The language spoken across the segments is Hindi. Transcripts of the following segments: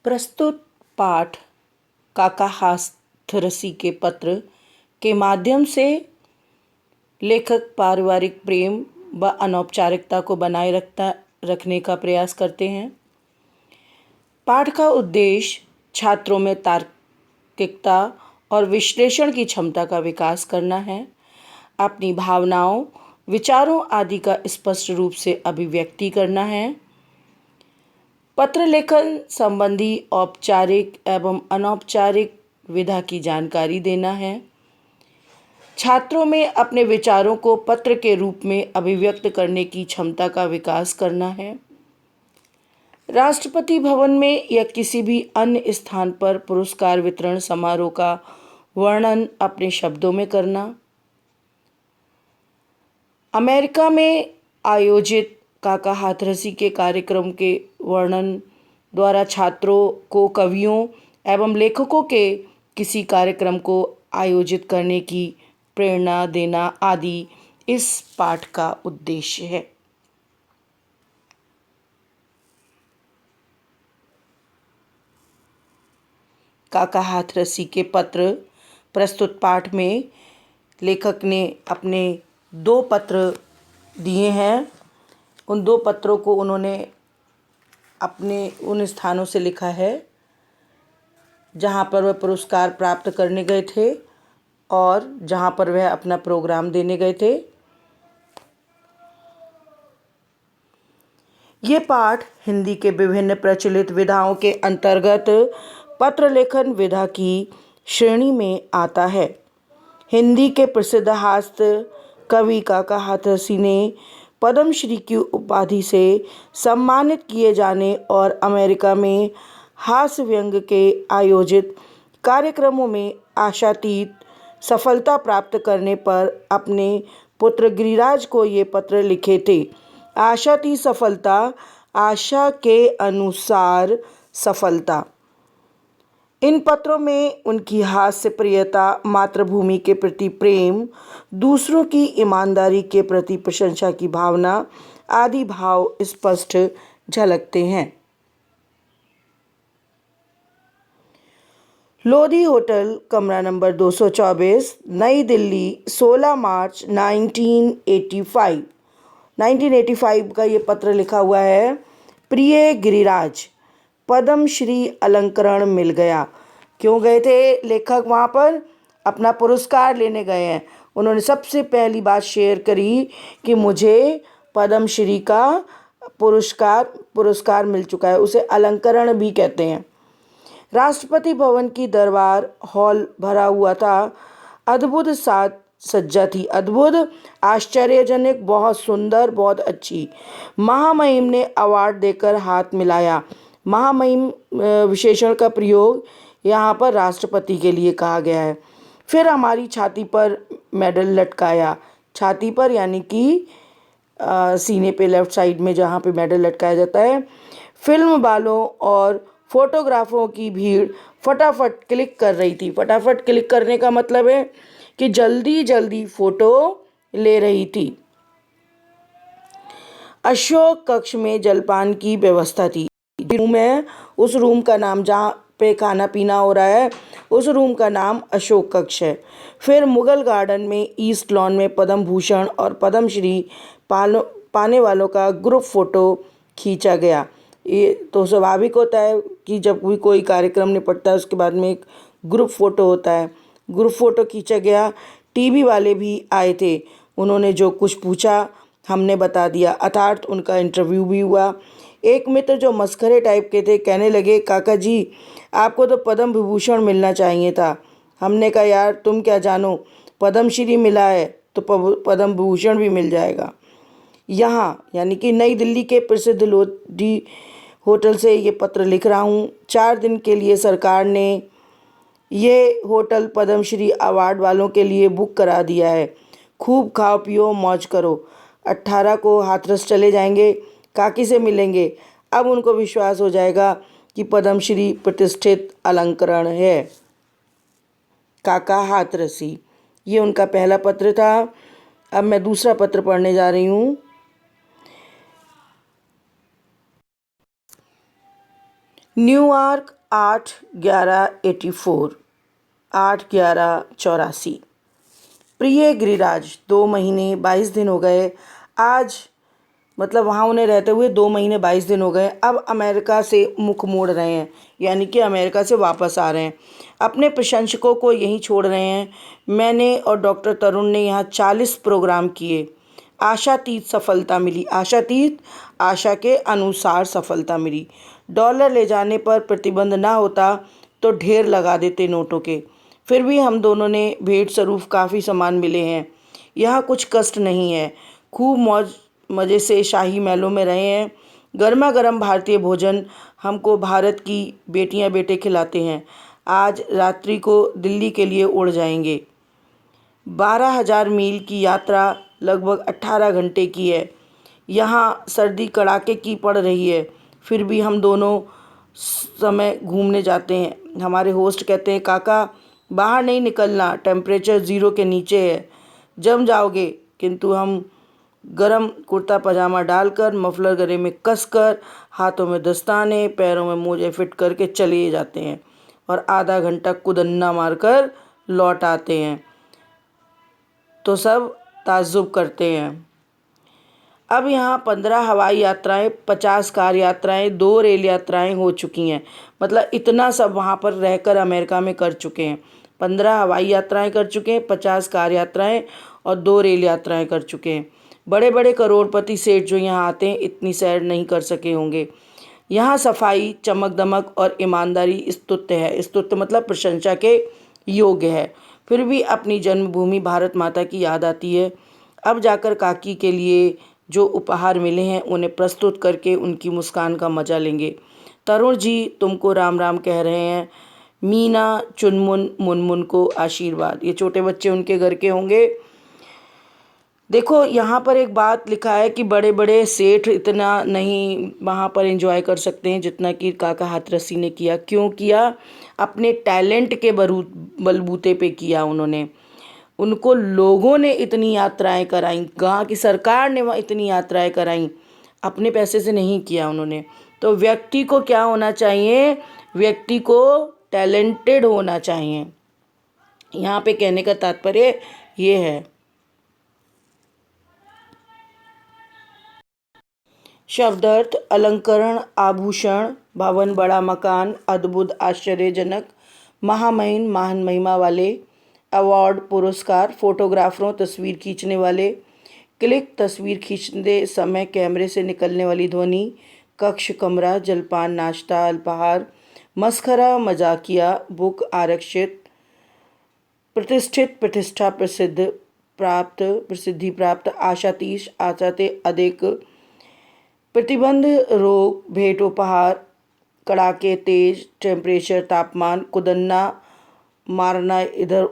प्रस्तुत पाठ काका हाथरसी के पत्र के माध्यम से लेखक पारिवारिक प्रेम व अनौपचारिकता को बनाए रखने का प्रयास करते हैं। पाठ का उद्देश्य छात्रों में तार्किकता और विश्लेषण की क्षमता का विकास करना है, अपनी भावनाओं, विचारों आदि का स्पष्ट रूप से अभिव्यक्ति करना है, पत्र लेखन संबंधी औपचारिक एवं अनौपचारिक विधा की जानकारी देना है, छात्रों में अपने विचारों को पत्र के रूप में अभिव्यक्त करने की क्षमता का विकास करना है, राष्ट्रपति भवन में या किसी भी अन्य स्थान पर पुरस्कार वितरण समारोह का वर्णन अपने शब्दों में करना, अमेरिका में आयोजित काका हाथरसी के कार्यक्रम के वर्णन द्वारा छात्रों को कवियों एवं लेखकों के किसी कार्यक्रम को आयोजित करने की प्रेरणा देना आदि इस पाठ का उद्देश्य है। काका हाथरसी के पत्र प्रस्तुत पाठ में लेखक ने अपने 2 पत्र दिए हैं। उन 2 पत्रों को उन्होंने अपने उन स्थानों से लिखा है जहाँ पर वह पुरस्कार प्राप्त करने गए थे और जहाँ पर वह अपना प्रोग्राम देने गए थे। ये पाठ हिंदी के विभिन्न प्रचलित विधाओं के अंतर्गत पत्र लेखन विधा की श्रेणी में आता है। हिंदी के प्रसिद्ध हास्य कवि काका हाथरसी ने पद्मश्री की उपाधि से सम्मानित किए जाने और अमेरिका में हास्य व्यंग के आयोजित कार्यक्रमों में आशातीत सफलता प्राप्त करने पर अपने पुत्र गिरिराज को ये पत्र लिखे थे। आशातीत सफलता, आशा के अनुसार सफलता। इन पत्रों में उनकी हास्य प्रियता, मातृभूमि के प्रति प्रेम, दूसरों की ईमानदारी के प्रति प्रशंसा की भावना आदि भाव स्पष्ट झलकते हैं। लोधी होटल, कमरा नंबर 224, नई दिल्ली, 16 मार्च 1985 का ये पत्र लिखा हुआ है। प्रिय गिरिराज, पद्मश्री अलंकरण मिल गया। क्यों गए थे लेखक वहाँ पर? अपना पुरस्कार लेने गए हैं। उन्होंने सबसे पहली बात शेयर करी कि मुझे पद्मश्री का पुरस्कार मिल चुका है। उसे अलंकरण भी कहते हैं। राष्ट्रपति भवन की दरबार हॉल भरा हुआ था। अद्भुत साज सज्जा थी, अद्भुत, आश्चर्यजनक, बहुत सुंदर, बहुत अच्छी। महामहिम ने अवार्ड देकर हाथ मिलाया। महामहिम विशेषण का प्रयोग यहाँ पर राष्ट्रपति के लिए कहा गया है। फिर हमारी छाती पर मेडल लटकाया। छाती पर यानी कि सीने पे लेफ्ट साइड में जहाँ पे मेडल लटकाया जाता है। फिल्म वालों और फोटोग्राफरों की भीड़ फटाफट क्लिक कर रही थी। फटाफट क्लिक करने का मतलब है कि जल्दी जल्दी फोटो ले रही थी। अशोक कक्ष में जलपान की व्यवस्था थी। रूम है, उस रूम का नाम, जहाँ पे खाना पीना हो रहा है, उस रूम का नाम अशोक कक्ष है। फिर मुगल गार्डन में ईस्ट लॉन में पद्म भूषण और पद्मश्री पाने वालों का ग्रुप फोटो खींचा गया। ये तो स्वाभाविक होता है कि जब भी कोई कार्यक्रम निपटता है उसके बाद में एक ग्रुप फोटो होता है। ग्रुप फोटो खींचा गया। टीवी वाले भी आए थे। उन्होंने जो कुछ पूछा हमने बता दिया, अर्थात उनका इंटरव्यू भी हुआ। एक मित्र जो मस्खरे टाइप के थे कहने लगे, काका जी आपको तो पद्म विभूषण मिलना चाहिए था। हमने कहा यार तुम क्या जानो, पद्मश्री मिला है तो पद्म विभूषण भी मिल जाएगा। यहाँ यानी कि नई दिल्ली के प्रसिद्ध लोधी होटल से ये पत्र लिख रहा हूँ। 4 दिन के लिए सरकार ने ये होटल पद्मश्री अवार्ड वालों के लिए बुक करा दिया है। खूब खाओ पियो मौज करो। 18 को हाथरस चले जाएंगे, काकी से मिलेंगे। अब उनको विश्वास हो जाएगा कि पद्मश्री प्रतिष्ठित अलंकरण है। काका हाथरसी, ये उनका पहला पत्र था। अब मैं दूसरा पत्र पढ़ने जा रही हूँ। न्यूयॉर्क, 8/11/84, 8/11/84। प्रिय गिरिराज, 2 महीने 22 दिन हो गए आज, मतलब वहाँ उन्हें रहते हुए 2 महीने 22 दिन हो गए। अब अमेरिका से मुख मोड़ रहे हैं, यानी कि अमेरिका से वापस आ रहे हैं। अपने प्रशंसकों को यहीं छोड़ रहे हैं। मैंने और डॉक्टर तरुण ने यहाँ 40 प्रोग्राम किए। आशातीत सफलता मिली, आशातीत, आशा के अनुसार सफलता मिली। डॉलर ले जाने पर प्रतिबंध ना होता तो ढेर लगा देते नोटों के। फिर भी हम दोनों ने भेंट स्वरूप काफ़ी सामान मिले हैं। यहाँ कुछ कष्ट नहीं है। खूब मौज मज़े से शाही महलों में रहे हैं। गर्मा गर्म भारतीय भोजन हमको भारत की बेटियां बेटे खिलाते हैं। आज रात्रि को दिल्ली के लिए उड़ जाएंगे। 12,000 मील की यात्रा लगभग 18 घंटे की है। यहाँ सर्दी कड़ाके की पड़ रही है, फिर भी हम दोनों समय घूमने जाते हैं। हमारे होस्ट कहते हैं, काका बाहर नहीं निकलना, टेम्परेचर 0 के नीचे है, जम जाओगे। किंतु हम गरम कुर्ता पजामा डालकर, मफलर गले में कसकर, हाथों में दस्ताने, पैरों में मोजे फिट करके चले जाते हैं और आधा घंटा कुदन्ना मारकर लौट आते हैं तो सब ताज्जुब करते हैं। अब यहाँ 15 हवाई यात्राएं, 50 कार यात्राएं, 2 रेल यात्राएं हो चुकी हैं। मतलब इतना सब वहाँ पर रहकर अमेरिका में कर चुके हैं। 15 हवाई यात्राएं कर चुके हैं, 50 कार यात्राएं और 2 रेल यात्राएं कर चुके हैं। बड़े बड़े करोड़पति सेठ जो यहाँ आते हैं इतनी सैर नहीं कर सके होंगे। यहाँ सफाई, चमक दमक और ईमानदारी स्तुत्य है। स्तुत्य मतलब प्रशंसा के योग्य है। फिर भी अपनी जन्मभूमि भारत माता की याद आती है। अब जाकर काकी के लिए जो उपहार मिले हैं उन्हें प्रस्तुत करके उनकी मुस्कान का मजा लेंगे। तरुण जी तुमको राम राम कह रहे हैं। मीना, चुनमुन, मुनमुन को आशीर्वाद। ये छोटे बच्चे उनके घर के होंगे। देखो यहाँ पर एक बात लिखा है कि बड़े बड़े सेठ इतना नहीं वहाँ पर एंजॉय कर सकते हैं जितना कि काका हाथरसी ने किया। क्यों किया? अपने टैलेंट के बलबूते पे किया उन्होंने। उनको लोगों ने इतनी यात्राएं कराई, गांव की सरकार ने वहाँ इतनी यात्राएं कराई, अपने पैसे से नहीं किया उन्होंने। तो व्यक्ति को क्या होना चाहिए? व्यक्ति को टैलेंटेड होना चाहिए। यहाँ पे कहने का तात्पर्य ये है। शब्दार्थ: अलंकरण, आभूषण, भवन, बड़ा मकान, अद्भुत, आश्चर्यजनक, महामहिम, महान महिमा वाले, अवार्ड, पुरस्कार, फोटोग्राफरों, तस्वीर खींचने वाले, क्लिक, तस्वीर खींचते समय कैमरे से निकलने वाली ध्वनि, कक्ष, कमरा, जलपान, नाश्ता, अल्पाहार, मस्खरा, मजाकिया, बुक, आरक्षित, प्रतिष्ठित, प्रतिष्ठा, प्रसिद्धि प्राप्त, आशातीश, आशाते अधिक, प्रतिबंध, रोग, भेंट, उपहार, कड़ाके, तेज, टेम्परेचर, तापमान, कुदन्ना मारना, इधर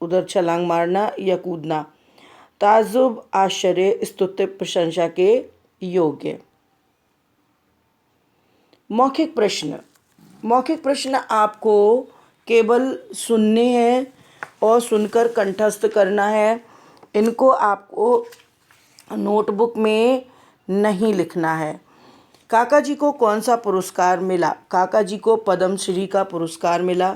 उधर छलांग मारना या कूदना, ताज्जुब, आश्चर्य, स्तुत्य, प्रशंसा के योग्य। मौखिक प्रश्न। मौखिक प्रश्न आपको केवल सुनने हैं और सुनकर कंठस्थ करना है। इनको आपको नोटबुक में नहीं लिखना है। काका जी को कौन सा पुरस्कार मिला? काका जी को पद्मश्री का पुरस्कार मिला।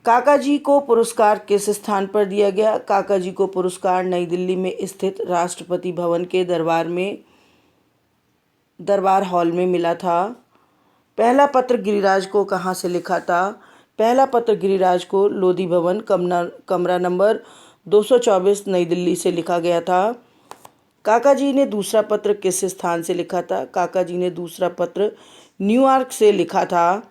काका जी को पुरस्कार किस स्थान पर दिया गया? काका जी को पुरस्कार नई दिल्ली में स्थित राष्ट्रपति भवन के दरबार हॉल में मिला था। पहला पत्र गिरिराज को कहाँ से लिखा था? पहला पत्र गिरिराज को लोधी भवन, कमरा नंबर 224, नई दिल्ली से लिखा गया था। काका जी ने दूसरा पत्र किस स्थान से लिखा था? काका जी ने दूसरा पत्र न्यूयॉर्क से लिखा था।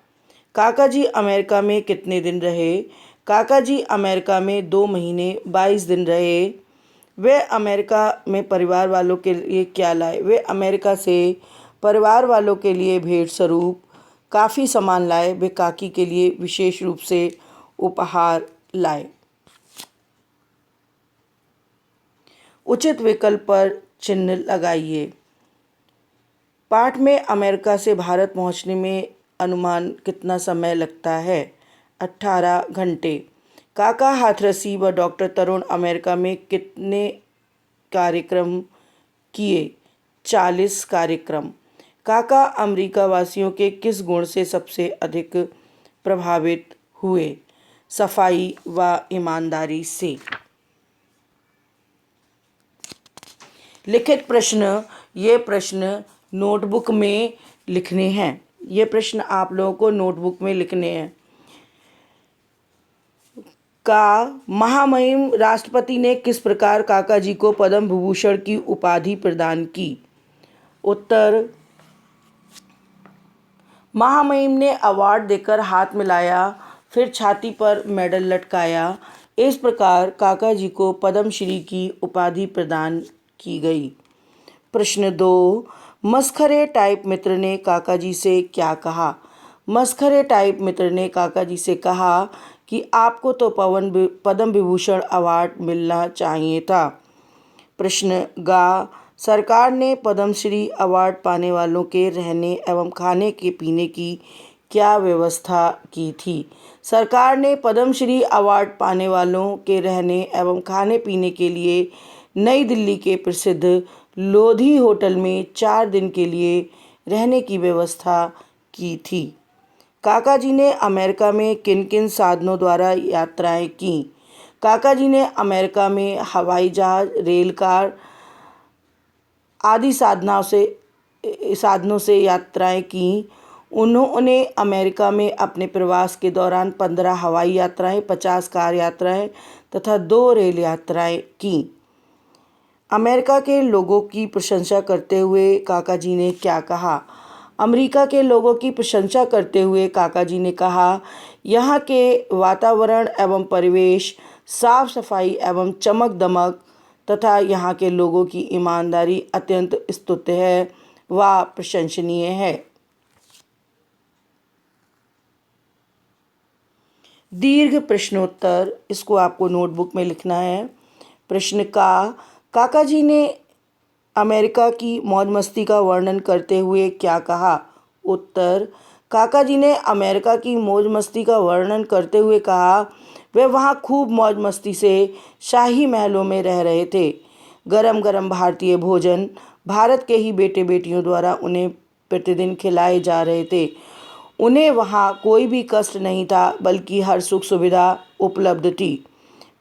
काका जी अमेरिका में कितने दिन रहे? काका जी अमेरिका में 2 महीने 22 दिन रहे। वे अमेरिका में परिवार वालों के लिए क्या लाए? वे अमेरिका से परिवार वालों के लिए भेंट स्वरूप काफ़ी सामान लाए। वे काकी के लिए विशेष रूप से उपहार लाए। उचित विकल्प पर चिन्ह लगाइए। पाठ में अमेरिका से भारत पहुंचने में अनुमान कितना समय लगता है? 18 घंटे। काका हाथरसी व डॉक्टर तरुण अमेरिका में कितने कार्यक्रम किए? 40 कार्यक्रम। काका अमेरिका वासियों के किस गुण से सबसे अधिक प्रभावित हुए? सफाई व ईमानदारी से। लिखित प्रश्न, ये प्रश्न नोटबुक में लिखने हैं। ये प्रश्न आप लोगों को नोटबुक में लिखने हैं। का महामहिम राष्ट्रपति ने किस प्रकार काका जी को पद्म विभूषण की उपाधि प्रदान की? उत्तर, महामहिम ने अवार्ड देकर हाथ मिलाया, फिर छाती पर मेडल लटकाया। इस प्रकार काका जी को पद्मश्री की उपाधि प्रदान की गई। प्रश्न 2, मसखरे टाइप मित्र ने काका जी से क्या कहा? मसखरे टाइप मित्र ने काका जी से कहा कि आपको तो पद्म विभूषण अवार्ड मिलना चाहिए था। प्रश्न गा, सरकार ने पद्मश्री अवार्ड पाने वालों के रहने एवं खाने के पीने की क्या व्यवस्था की थी? सरकार ने पद्मश्री अवार्ड पाने वालों के रहने एवं खाने पीने के लिए नई दिल्ली के प्रसिद्ध लोधी होटल में 4 दिन के लिए रहने की व्यवस्था की थी। काका जी ने अमेरिका में किन किन साधनों द्वारा यात्राएं की? काका जी ने अमेरिका में हवाई जहाज, रेलकार आदि साधनों से यात्राएं की। उन्होंने अमेरिका में अपने प्रवास के दौरान 15 हवाई यात्राएं, 50 कार यात्राएं तथा 2 रेल यात्राएं की। अमेरिका के लोगों की प्रशंसा करते हुए काका जी ने क्या कहा? अमेरिका के लोगों की प्रशंसा करते हुए काका जी ने कहा, यहाँ के वातावरण एवं परिवेश, साफ सफाई एवं चमक दमक तथा यहाँ के लोगों की ईमानदारी अत्यंत स्तुत्य है व प्रशंसनीय है। दीर्घ प्रश्नोत्तर, इसको आपको नोटबुक में लिखना है। प्रश्न का, काका जी ने अमेरिका की मौज मस्ती का वर्णन करते हुए क्या कहा? उत्तर, काका जी ने अमेरिका की मौज मस्ती का वर्णन करते हुए कहा, वे वहाँ खूब मौज मस्ती से शाही महलों में रह रहे थे। गरम गरम भारतीय भोजन भारत के ही बेटे बेटियों द्वारा उन्हें प्रतिदिन खिलाए जा रहे थे। उन्हें वहाँ कोई भी कष्ट नहीं था, बल्कि हर सुख सुविधा उपलब्ध थी।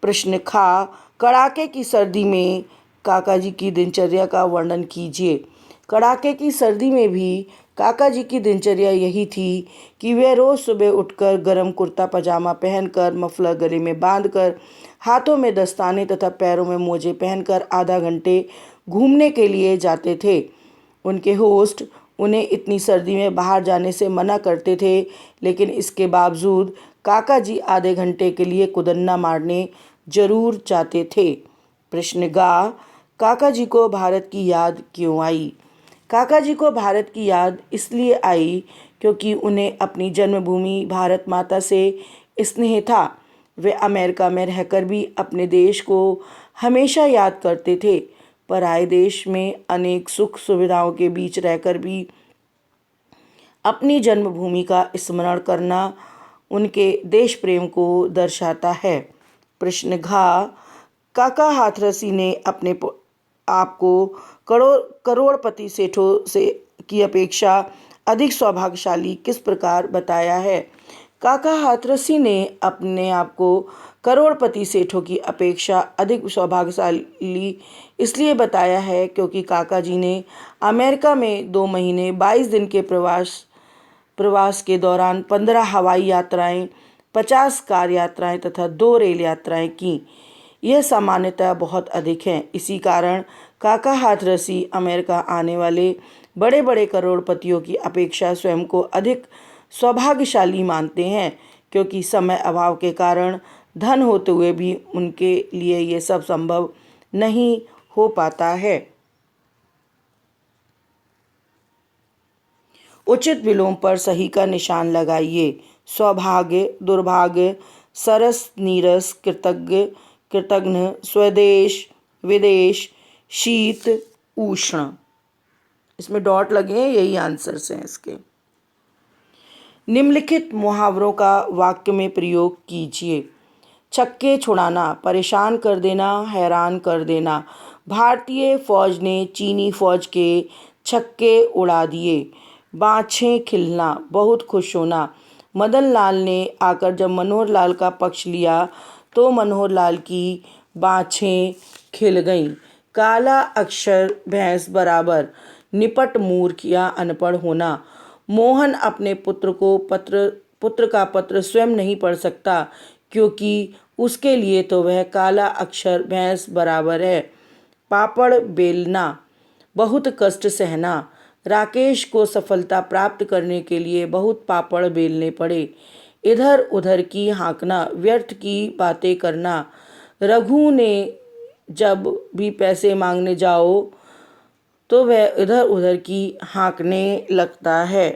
प्रश्न खा, कड़ाके की सर्दी में काका जी की दिनचर्या का वर्णन कीजिए। कड़ाके की सर्दी में भी काका जी की दिनचर्या यही थी कि वे रोज़ सुबह उठकर गरम कुर्ता पजामा पहनकर, मफलर गले में बांधकर, हाथों में दस्ताने तथा पैरों में मोजे पहनकर आधा घंटे घूमने के लिए जाते थे। उनके होस्ट उन्हें इतनी सर्दी में बाहर जाने से मना करते थे, लेकिन इसके बावजूद काका जी आधे घंटे के लिए कुदन्ना मारने जरूर जाते थे। प्रश्न गा, काका जी को भारत की याद क्यों आई? काका जी को भारत की याद इसलिए आई क्योंकि उन्हें अपनी जन्मभूमि भारत माता से स्नेह था। वे अमेरिका में रहकर भी अपने देश को हमेशा याद करते थे। पराए देश में अनेक सुख सुविधाओं के बीच रहकर भी अपनी जन्मभूमि का स्मरण करना उनके देश प्रेम को दर्शाता है। प्रश्न घा, काका हाथरसी ने अपने आप को करोड़पति सेठों से की अपेक्षा अधिक सौभाग्यशाली किस प्रकार बताया है? काका हाथरसी ने अपने आप को करोड़पति सेठों की अपेक्षा अधिक सौभाग्यशाली इसलिए बताया है क्योंकि काका जी ने अमेरिका में 2 महीने 22 दिन के प्रवास के दौरान 15 हवाई यात्राएं, 50 कार यात्राएं तथा 2 रेल यात्राएं की। यह सामान्यतः बहुत अधिक है। इसी कारण काका हाथरसी अमेरिका आने वाले बड़े बड़े करोड़पतियों की अपेक्षा स्वयं को अधिक सौभाग्यशाली मानते हैं, क्योंकि समय अभाव के कारण धन होते हुए भी उनके लिए ये सब संभव नहीं हो पाता है। उचित विलोम पर सही का निशान लगाइए। सौभाग्य, दुर्भाग्य, सरस, नीरस, कृतज्ञ, कृतघ्न, स्वदेश, विदेश, शीत, उष्ण। इसमें डॉट लगे हैं, यही आंसर्स हैं इसके। निम्नलिखित मुहावरों का वाक्य में प्रयोग कीजिए। छक्के छुड़ाना, परेशान कर देना, हैरान कर देना। भारतीय फौज ने चीनी फौज के छक्के उड़ा दिए। बाछें खिलना, बहुत खुश होना। मदन लाल ने आकर जब मनोहर लाल का पक्ष लिया तो मनोहर लाल की बाछें खिल गईं। काला अक्षर भैंस बराबर, निपट मूर्ख या अनपढ़ होना। मोहन अपने पुत्र का पत्र स्वयं नहीं पढ़ सकता, क्योंकि उसके लिए तो वह काला अक्षर भैंस बराबर है। पापड़ बेलना, बहुत कष्ट सहना। राकेश को सफलता प्राप्त करने के लिए बहुत पापड़ बेलने पड़े। इधर उधर की हाँकना, व्यर्थ की बातें करना। रघु ने जब भी पैसे मांगने जाओ तो वह इधर उधर की हाँकने लगता है।